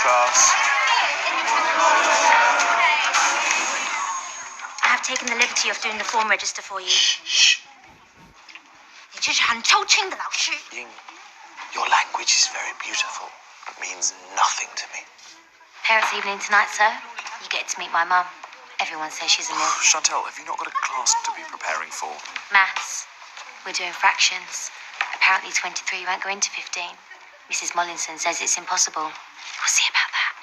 class. I have taken the liberty of doing the form register for you. Shh. 你这是很抽清的老师。 Ying, your language is very beautiful, but means nothing to me. Parents' evening tonight, sir. You get to meet my mum. Everyone says she's a nil. Chantal, have you not got a class to be preparing for? Maths. We're doing fractions. Apparently 23 won't go into 15. Mrs. Mollinson says it's impossible. We'll see about that.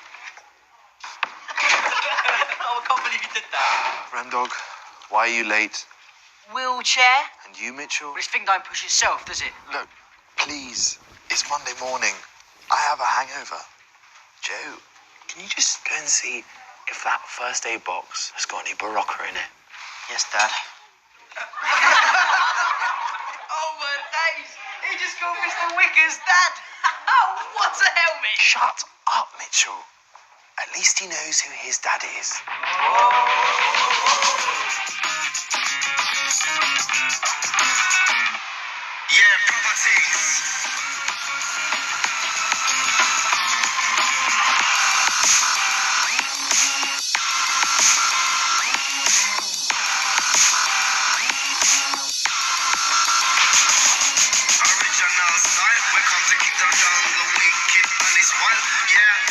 Oh, I can't believe you did that. Ramdog, why are you late? Wheelchair? And you, Mitchell? Well, this thing don't push itself, does it? Look, please. It's Monday morning. I have a hangover. Joe, can you just go and see if that first aid box has got any Barocca in it? Yes, Dad. Oh, my days! He just called Mr. Wicker's dad. What a helmet! Shut up, Mitchell. At least he knows who his dad is. Yeah, properties. Original style. We come to keep down the wicked and it's wild. Yeah.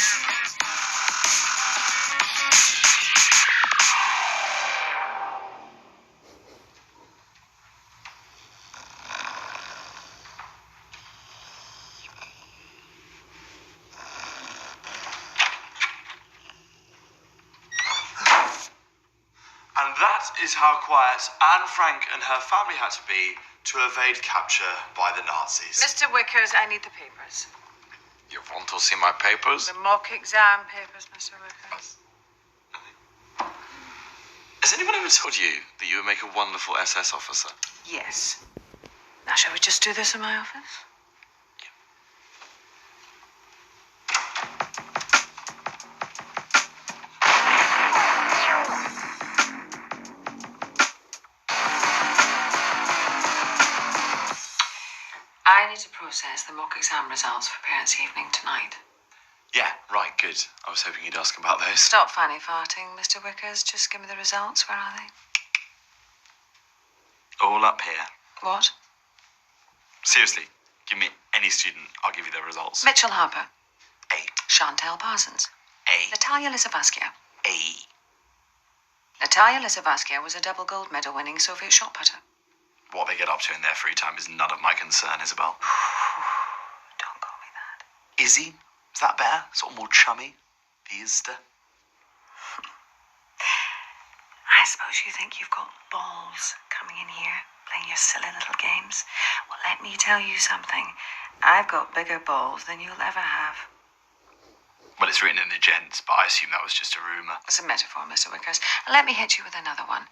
And that is how quiet Anne Frank and her family had to be to evade capture by the Nazis. Mr. Wickers, I need the papers. You want to see my papers? The mock exam papers, Mr. Wickers. Has anyone ever told you that you would make a wonderful SS officer? Yes. Now, shall we just do this in my office? I need to process the mock exam results for parents' evening tonight. Yeah, right, good. I was hoping you'd ask about those. Stop fanny farting, Mr. Wickers. Just give me the results. Where are they? All up here. What? Seriously, give me any student, I'll give you their results. Mitchell Harper. A. Chantal Parsons. A. Natalia Lisavaskia. A. Natalia Lisavaskia was a double gold medal winning Soviet shot putter. What they get up to in their free time is none of my concern, Isabel. Don't call me that. Izzy? Is that better? Sort of more chummy? Easter? I suppose you think you've got balls coming in here, playing your silly little games. Well, let me tell you something. I've got bigger balls than you'll ever have. Well, it's written in the gents, but I assume that was just a rumour. It's a metaphor, Mr. Wickers. Let me hit you with another one.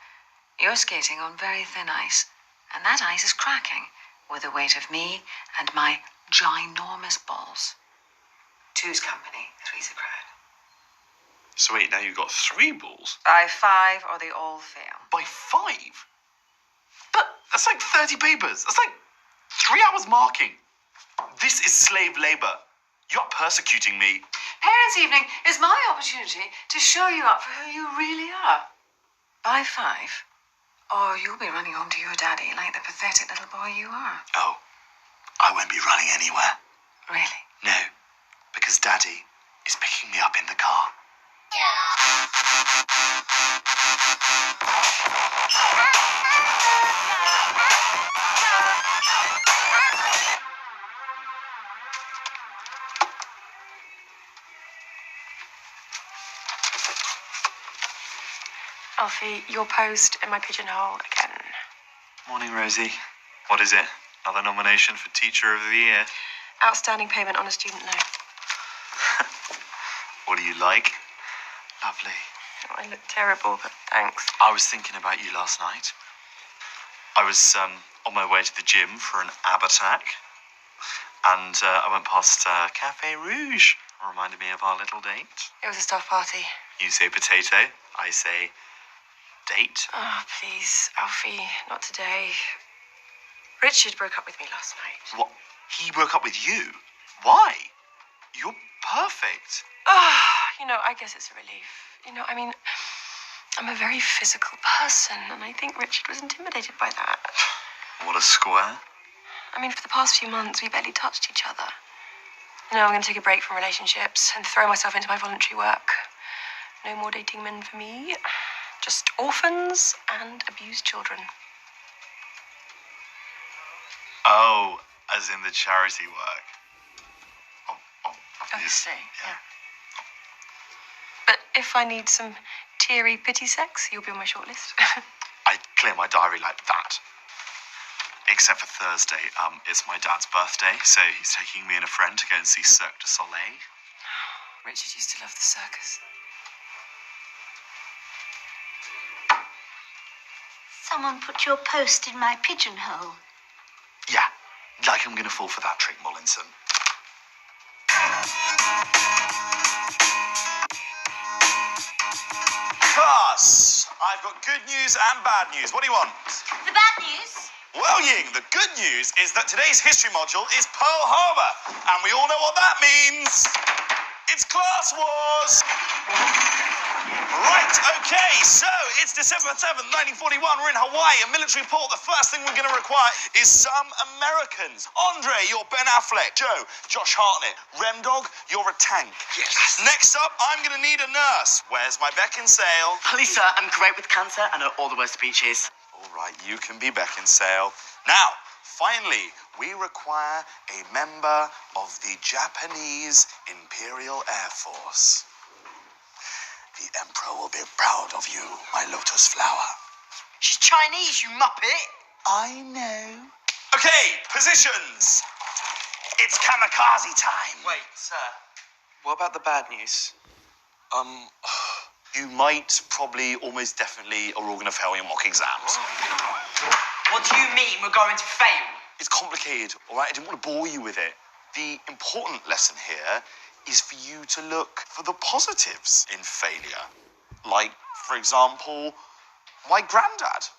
You're skating on very thin ice, and that ice is cracking with the weight of me and my ginormous balls. Two's company, three's a crowd. So wait, now you've got 3 balls? By 5 or they all fail. By 5? That's like 30 papers. That's like 3 hours marking. This is slave labour. You're persecuting me. Parents' evening is my opportunity to show you up for who you really are. By 5, or you'll be running home to your daddy like the pathetic little boy you are. Oh, I won't be running anywhere. Really? No, because Daddy is picking me up in the car. Alfie, your post in my pigeonhole again. Morning, Rosie. What is it? Another nomination for Teacher of the Year? Outstanding payment on a student loan. What do you like? Lovely. Oh, I look terrible, but thanks. I was thinking about you last night. I was on my way to the gym for an ab attack, and I went past Cafe Rouge. Reminded me of our little date. It was a staff party. You say potato, I say date. Oh, please, Alfie, not today. Richard broke up with me last night. What? He broke up with you? Why? You're perfect. I guess it's a relief. I'm a very physical person, and I think Richard was intimidated by that. What a square. For the past few months, we barely touched each other. I'm going to take a break from relationships and throw myself into my voluntary work. No more dating men for me. Just orphans and abused children. Oh, as in the charity work. Obviously, yeah. But if I need some teary pity sex, you'll be on my shortlist. I clear my diary like that. Except for Thursday, it's my dad's birthday, so he's taking me and a friend to go and see Cirque du Soleil. Richard used to love the circus. Someone put your post in my pigeonhole. Yeah, like I'm gonna fall for that trick, Mollinson. Class, I've got good news and bad news. What do you want? The bad news? Well, Ying, the good news is that today's history module is Pearl Harbor, and we all know what that means. It's Class Wars. Right, okay, so it's December 7th, 1941. We're in Hawaii, a military port. The first thing we're going to require is some Americans. Andre, you're Ben Affleck. Joe, Josh Hartnett. Remdog, you're a tank. Yes. Next up, I'm going to need a nurse. Where's my Beckinsale? Lisa, I'm great with cancer and know all the worst speeches. All right, you can be Beckinsale. Now, finally, we require a member of the Japanese Imperial Air Force. The Emperor will be proud of you, my lotus flower. She's Chinese, you muppet. I know. Okay, positions. It's kamikaze time. Wait, sir. What about the bad news? You might, probably, almost definitely are all going to fail your mock exams. What do you mean we're going to fail? It's complicated, all right? I didn't want to bore you with it. The important lesson here is for you to look for the positives in failure. Like, for example, my granddad.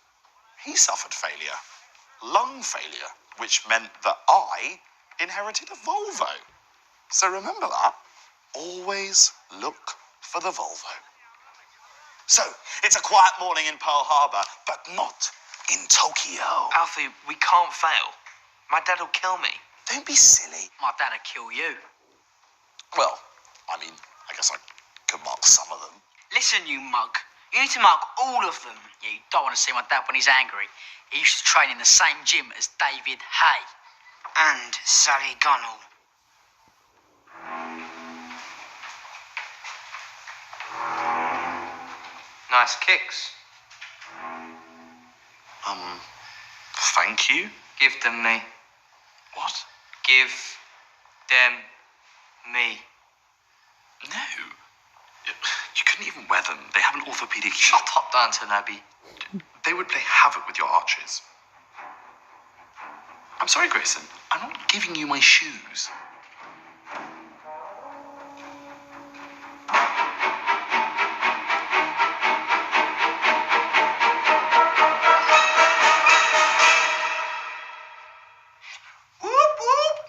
He suffered failure, lung failure, which meant that I inherited a Volvo. So remember that. Always look for the Volvo. So, it's a quiet morning in Pearl Harbor, but not in Tokyo. Alfie, we can't fail. My dad will kill me. Don't be silly. My dad will kill you. Well, I guess I could mark some of them. Listen, you mug. You need to mark all of them. Yeah, you don't want to see my dad when he's angry. He used to train in the same gym as David Hay. And Sally Gunnell. Nice kicks. Thank you. Give them me. What? Give them me. No. You couldn't even wear them. They have an orthopedic... Shut up, Downton Abbey. They would play havoc with your arches. I'm sorry, Grayson. I'm not giving you my shoes.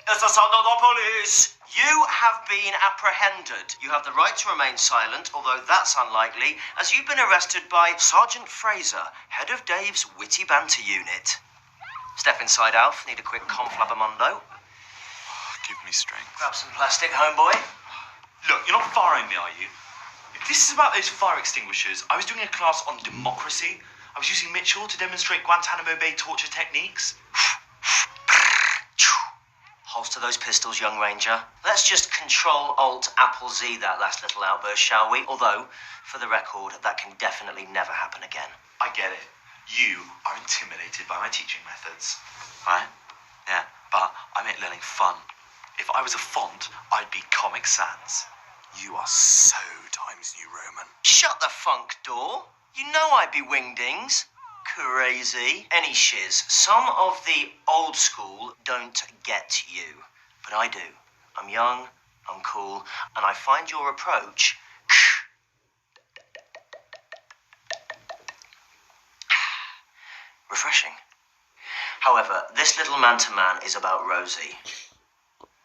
It's the sound of the police. You have been apprehended. You have the right to remain silent, although that's unlikely, as you've been arrested by Sergeant Fraser, head of Dave's witty banter unit. Step inside, Alf. Need a quick conflabamundo. Give me strength. Grab some plastic, homeboy. Look, you're not firing me, are you? If this is about those fire extinguishers, I was doing a class on democracy. I was using Mitchell to demonstrate Guantanamo Bay torture techniques. Holster those pistols, young ranger. Let's just Control-Alt-Apple-Z that last little outburst, shall we? Although, for the record, that can definitely never happen again. I get it. You are intimidated by my teaching methods. Right? Yeah, but I make learning fun. If I was a font, I'd be Comic Sans. You are so Times New Roman. Shut the funk door. You know I'd be wingdings. Crazy. Any shiz. Some of the old school don't get you. But I do. I'm young, I'm cool, and I find your approach refreshing. However, this little man-to-man is about Rosie.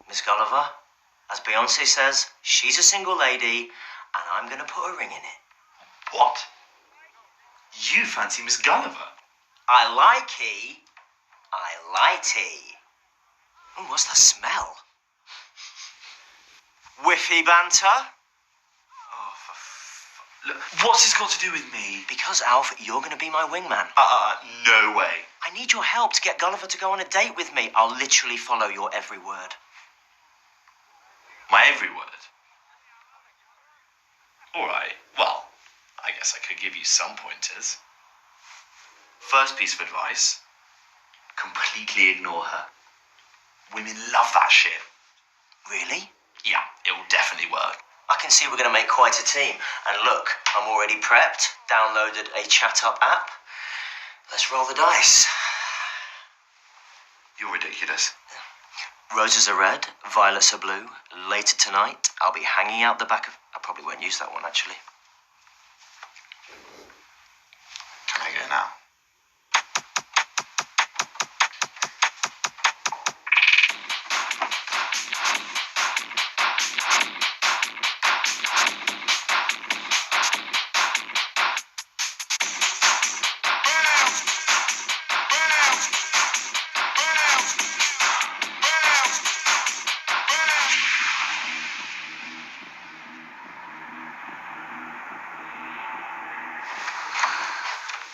Miss Gulliver, As Beyonce says, she's a single lady, and I'm going to put a ring in it. What? You fancy Miss Gulliver? I like-y. I like-y. Ooh, what's that smell? Whiffy banter? Oh, Look, what's this got to do with me? Because, Alf, you're going to be my wingman. No way. I need your help to get Gulliver to go on a date with me. I'll literally follow your every word. My every word? All right, well, I guess I could give you some pointers. First piece of advice, completely ignore her. Women love that shit. Really? Yeah, it'll definitely work. I can see we're going to make quite a team. And look, I'm already prepped, downloaded a chat-up app. Let's roll the dice. You're ridiculous. Roses are red, violets are blue. Later tonight, I'll be hanging out the back of... I probably won't use that one, actually. Can I go now?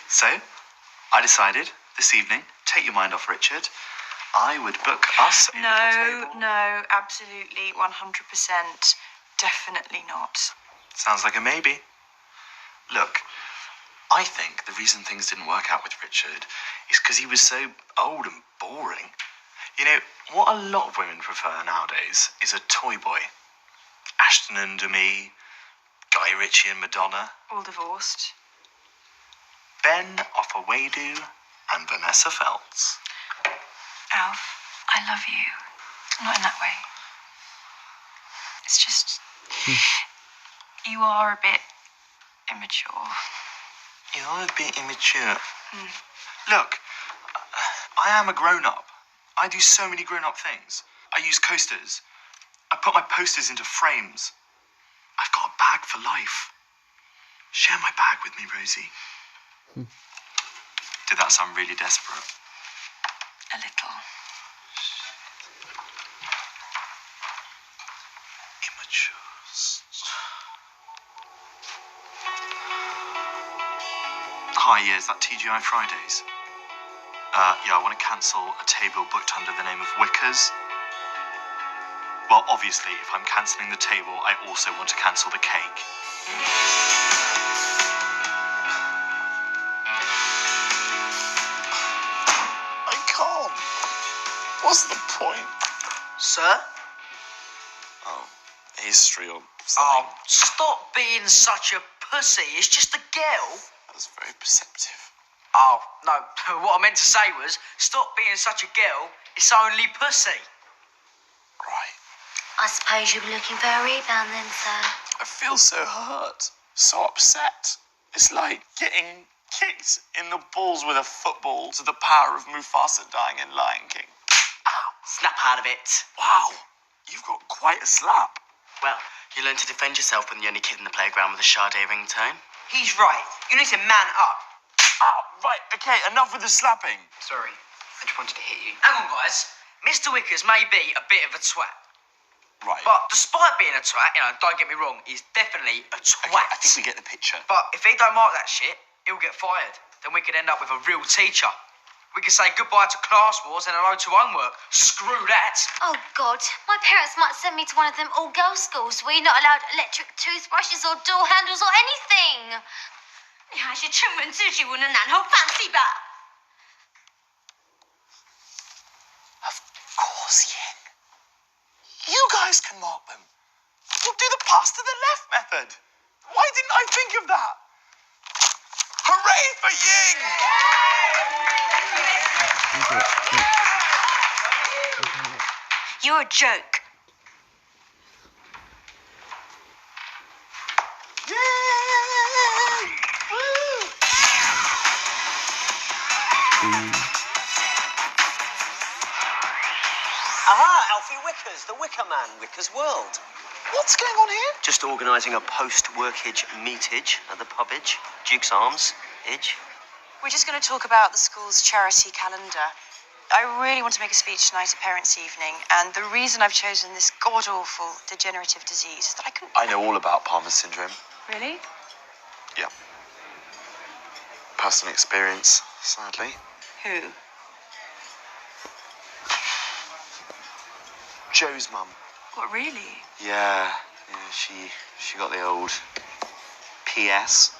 So, I decided this evening, take your mind off Richard, I would book us a little table. No, absolutely, 100%. Definitely not. Sounds like a maybe. Look, I think the reason things didn't work out with Richard is because he was so old and boring. You know, what a lot of women prefer nowadays is a toy boy. Ashton and Demi, Guy Ritchie and Madonna, All divorced. Ben Offawedu and Vanessa Feltz. Alf, I love you. Not in that way. It's just... you are a bit immature. You're a bit immature. Look, I am a grown-up. I do so many grown-up things. I use coasters. I put my posters into frames. I've got a bag for life. Share my bag with me, Rosie. Did that sound really desperate? A little. Immatures. Hi, yeah, is that TGI Fridays? Yeah, I want to cancel a table booked under the name of Wickers. Well, obviously, if I'm cancelling the table, I also want to cancel the cake. I can't. What's the point? Sir? Oh, history or something. Oh, stop being such a pussy. It's just a girl. That was very perceptive. Oh, no. What I meant to say was, stop being such a girl. It's only pussy. Right. I suppose you were looking for a rebound then, sir. I feel so hurt, so upset. It's like getting kicked in the balls with a football to the power of Mufasa dying in Lion King. Ow, snap out of it. Wow, you've got quite a slap. Well, you learn to defend yourself when the only kid in the playground with a Sade ringtone. He's right. You need to man up. Right, okay, enough with the slapping. Sorry, I just wanted to hit you. Hang on, guys. Mr. Wickers may be a bit of a twat. Right. But despite being a twat, don't get me wrong, he's definitely a twat. Okay, I think we get the picture. But if he don't mark that shit, he'll get fired. Then we could end up with a real teacher. We could say goodbye to class wars and hello to homework. Screw that. Oh, God. My parents might send me to one of them all-girls schools where you're not allowed electric toothbrushes or door handles or anything. 你还是出门自己闻的然后放弃吧。 Of course, Ying. You guys can mark them. We'll do the pass to the left method. Why didn't I think of that? Hooray for Ying! You're a joke. Yay! Woo! Aha, Alfie Alfie Wickers, the Wicker Man, Wickers World. What's going on here? Just organising a post-workage meetage at the pubbage. Duke's Arms, Idge. We're just going to talk about the school's charity calendar. I really want to make a speech tonight at Parents' Evening, and the reason I've chosen this god-awful degenerative disease is that I couldn't... I know all about Palmer's syndrome. Really? Yeah. Personal experience, sadly. Who? Joe's mum. What, really? Yeah, she got the old PS.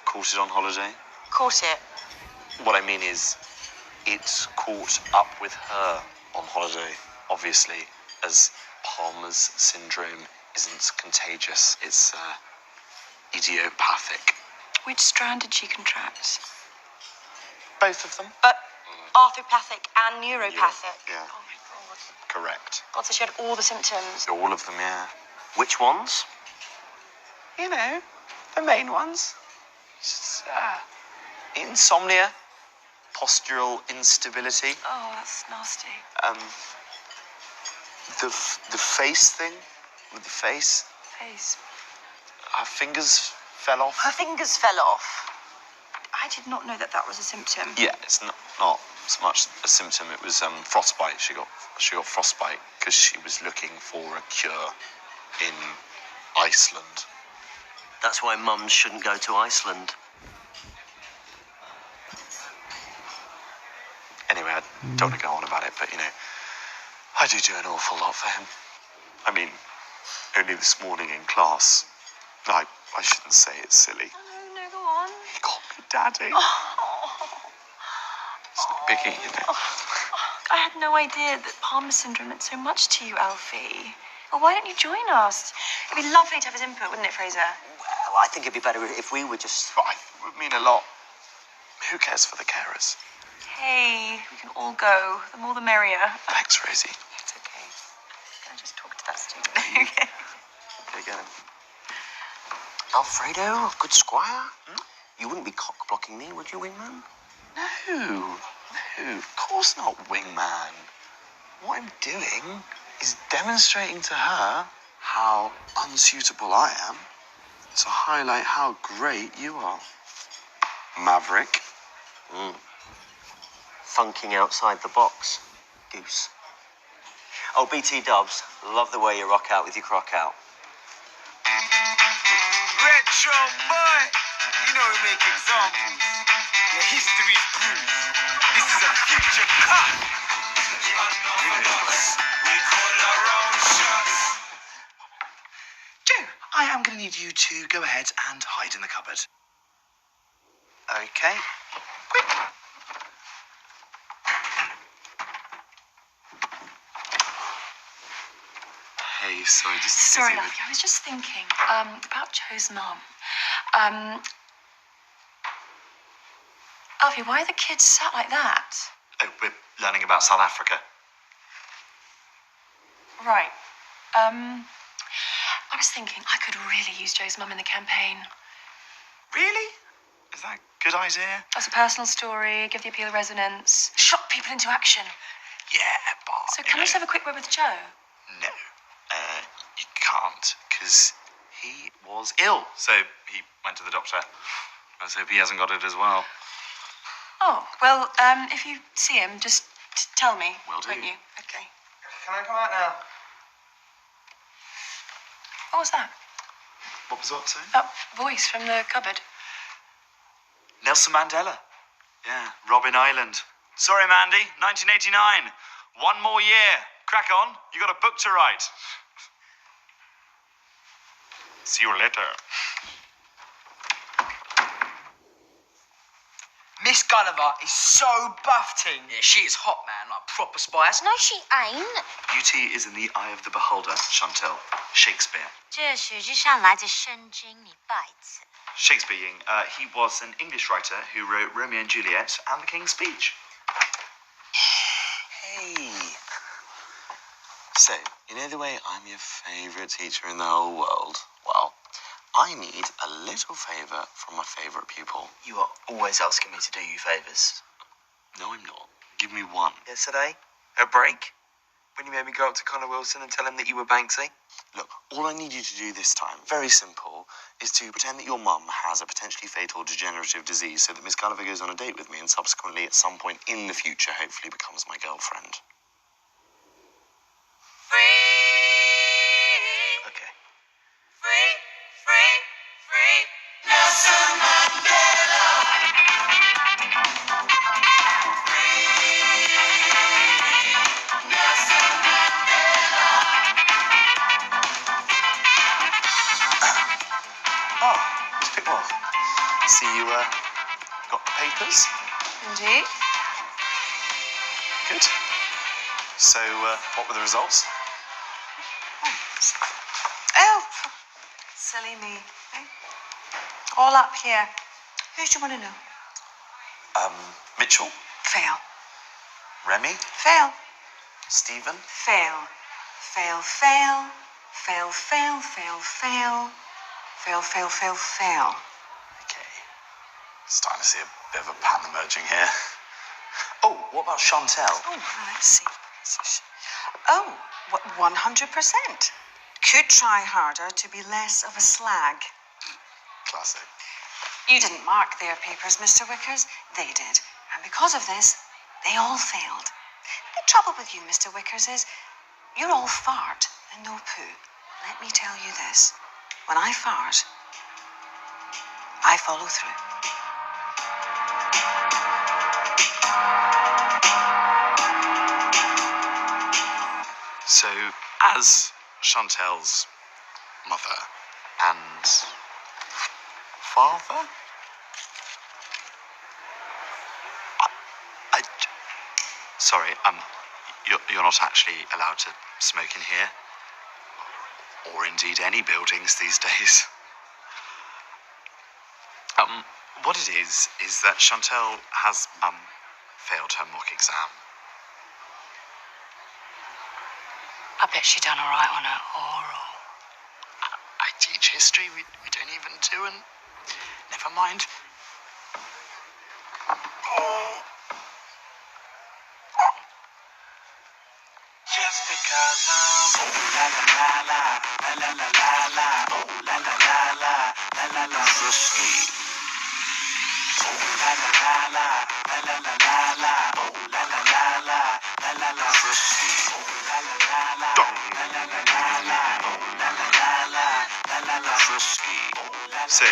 Caught it on holiday. Caught it. What I mean is, it's caught up with her on holiday, obviously, as Palmer's syndrome isn't contagious. It's idiopathic. Which strand did she contract? Both of them? But arthropathic and neuropathic. Yeah. Oh my god. Correct. God, so she had all the symptoms. All of them, yeah. Which ones? You know, the main ones. Just, insomnia, postural instability, Oh, that's nasty. the face thing with the face. Face. Her fingers fell off. Her fingers fell off. I did not know that that was a symptom. Yeah, it's not so much a symptom. It was frostbite. She got frostbite because she was looking for a cure in Iceland. That's why mums shouldn't go to Iceland. Anyway, I don't want to go on about it, but you know, I do an awful lot for him. I mean, only this morning in class, I shouldn't say it's silly. No, go on. He called me Daddy. It's a biggie, you know. I had no idea that Palmer syndrome meant so much to you, Alfie. Well, why don't you join us? It'd be lovely to have his input, wouldn't it, Fraser? Well, I think it'd be better if we were just... It would mean a lot. Who cares for the carers? Hey, we can all go. The more the merrier. Thanks, Rosie. It's okay. Can I just talk to that student? Okay. Okay, get him. Alfredo, good squire? You wouldn't be cock-blocking me, would you, wingman? No, of course not, wingman. What I'm doing is demonstrating to her how unsuitable I am to highlight how great you are. Maverick. Funking outside the box, goose. Oh, BT Dubs, love the way you rock out with your crock out. Retro boy, you know we make examples. Your history's bruised. This is a future cut. We call our own shots. Joe, I am going to need you to go ahead and hide in the cupboard. Okay. Quick. Hey, sorry, just Sorry, busy Alfie. I was just thinking about Joe's mum. Alfie, why are the kids sat like that? Oh, we're learning about South Africa. Right. I was thinking I could really use Joe's mum in the campaign. Really? Is that a good idea? As a personal story, give the appeal resonance, shock people into action. Yeah, but... So can we just have a quick word with Joe? No, you can't, because he was ill. So he went to the doctor. Let's hope he hasn't got it as well. Oh, well, if you see him, just tell me, Will do. won't you? Okay. Can I come out now? What was that? What was what, sorry? That voice from the cupboard. Nelson Mandela. Yeah, Robin Island. Sorry, Mandy, 1989. One more year. Crack on. You got a book to write. See you later. Miss Gulliver is so buffing. Yeah, she is hot, man, like proper spice. No, she ain't. Beauty is in the eye of the beholder, Chantel. Shakespeare. 这实质上来自圣经里拜子。 Shakespeare, Ying. He was an English writer who wrote Romeo and Juliet and The King's Speech. Hey. So, you know the way I'm your favourite teacher in the whole world? Well, I need a little favour from my favourite pupil. You are always asking me to do you favours. No, I'm not. Give me one. Yesterday? A break? when you made me go up to Connor Wilson and tell him that you were Banksy? Look, all I need you to do this time, very simple, is to pretend that your mum has a potentially fatal degenerative disease so that Miss Gulliver goes on a date with me and subsequently at some point in the future hopefully becomes my girlfriend. Free. Okay. Free, free, free. Nelson Mandela. Free. Nelson Mandela. Oh, Miss Pickmoth. See you, got the papers? Indeed. Good. So, what were the results? Oh, silly me. Eh? All up here. Who do you want to know? Mitchell? Fail. Remy? Fail. Stephen? Fail. Fail, fail. Fail, fail, fail, fail. Fail, fail, fail, fail. Okay. Starting to see a bit of a pattern emerging here. Oh, what about Chantel? Oh, let's see. Oh, 100%. Could try harder to be less of a slag. Classic. You didn't mark their papers, Mr. Wickers. They did. And because of this, they all failed. The trouble with you, Mr. Wickers, is you're all fart and no poo. Let me tell you this. When I fart, I follow through. So, as Chantel's mother and father? Sorry, you're not actually allowed to smoke in here. Or indeed any buildings these days. What it is that Chantel has, failed her mock exam. I bet she done all right on her oral. I teach history, we don't even do, and never mind. Just because I'm la la la la la la la la oh la la la la la la la frisky. La la la la la la la la oh la la la la la la frisky. La la la la la la la la oh la la la la la frisky. So,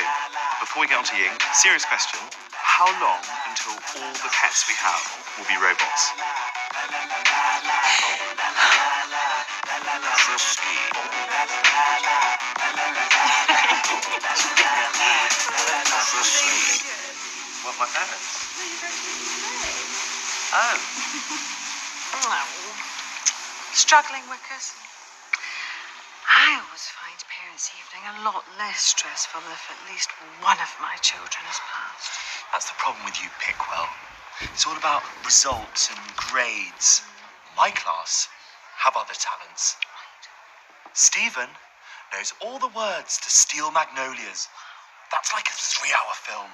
before we get on to Ying, serious question. How long until all the pets we have will be robots? What, my parents? Oh. Struggling, Wickers. I always find Parents' Evening a lot less stressful if at least one of my children has passed. That's the problem with you, Pickwell. It's all about results and grades. My class have other talents. Stephen knows all the words to Steel Magnolias. That's like a 3-hour film.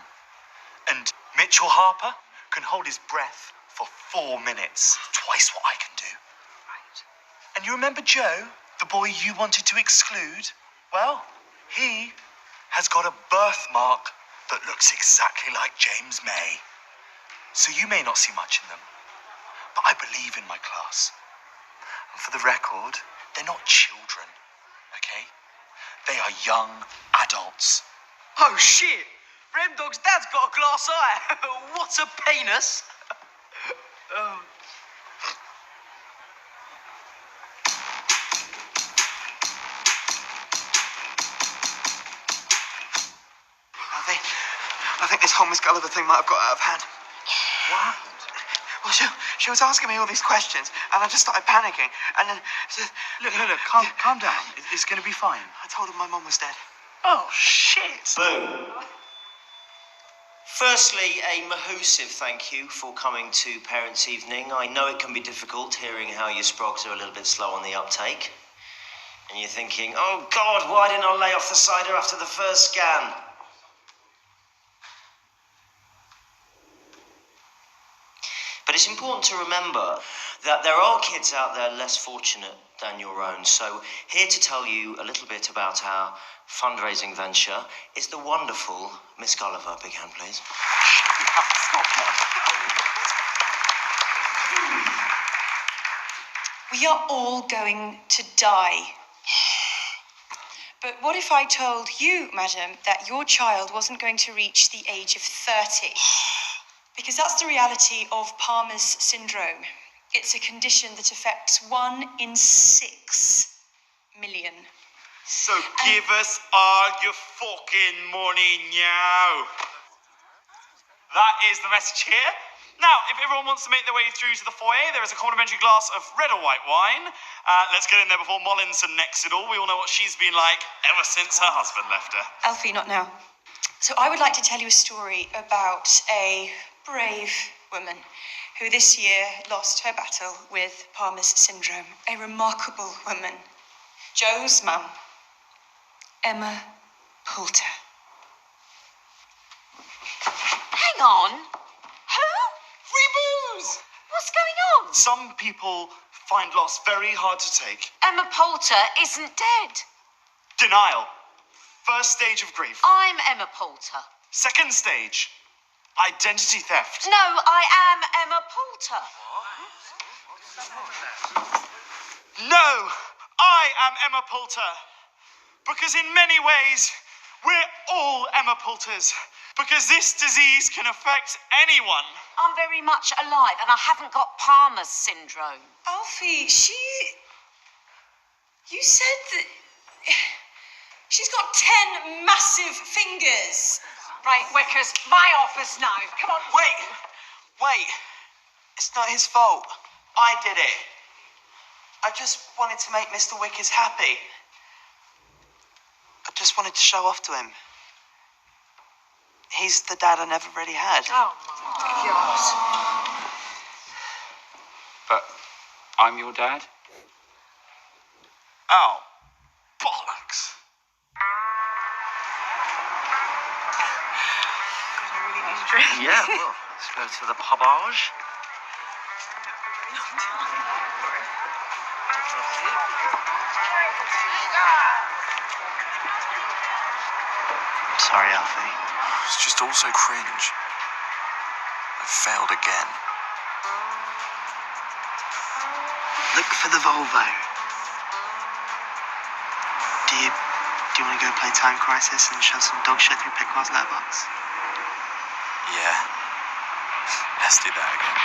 And Mitchell Harper can hold his breath for 4 minutes. Twice what I can do. Right. And you remember Joe, the boy you wanted to exclude? Well, he has got a birthmark that looks exactly like James May. So you may not see much in them, but I believe in my class. And for the record, they're not children, okay? They are young adults. Oh, shit! Remdog's dad's got a glass eye. What a penis. Oh. I think this whole Miss Gulliver thing might have got out of hand. What happened? Well, she was asking me all these questions, and I just started panicking, and then... Look, calm down. It's going to be fine. I told her my mum was dead. Oh, shit. Boom. Firstly, a mahoosive thank you for coming to Parents' Evening. I know it can be difficult hearing how your sprogs are a little bit slow on the uptake. And you're thinking, oh, God, why didn't I lay off the cider after the first scan? But it's important to remember that there are kids out there less fortunate than your own. So here to tell you a little bit about our fundraising venture is the wonderful Miss Gulliver. Big hand, please. We are all going to die. But what if I told you, madam, that your child wasn't going to reach the age of 30? Because that's the reality of Palmer's syndrome. It's a condition that affects 1 in 6 million. So give us all your fucking money now. That is the message here. Now, if everyone wants to make their way through to the foyer, there is a complimentary glass of red or white wine. Let's get in there before Mollinson necks it all. We all know what she's been like ever since her husband left her. Alfie, not now. So I would like to tell you a story about a brave woman who this year lost her battle with Palmer's syndrome. A remarkable woman. Joe's mum, Emma Poulter. Hang on. Who? Free booze! What's going on? Some people find loss very hard to take. Emma Poulter isn't dead. Denial. First stage of grief. I'm Emma Poulter. Second stage. Identity theft. No, I am Emma Poulter. No, I am Emma Poulter. Because in many ways, we're all Emma Poulters. Because this disease can affect anyone. I'm very much alive and I haven't got Palmer's syndrome. Alfie, you said that she's got 10 massive fingers. Right, Wickers, my office now. Come on. Wait. It's not his fault. I did it. I just wanted to make Mr. Wickers happy. I just wanted to show off to him. He's the dad I never really had. Oh, my God. But I'm your dad? Oh, bollocks. Yeah, well, let's go to the pubage. Sorry, Alfie. It's just all so cringe. I failed again. Look for the Volvo. Do you want to go play Time Crisis and shove some dog shit through Pickard's letterbox? Yeah. Let's do that again.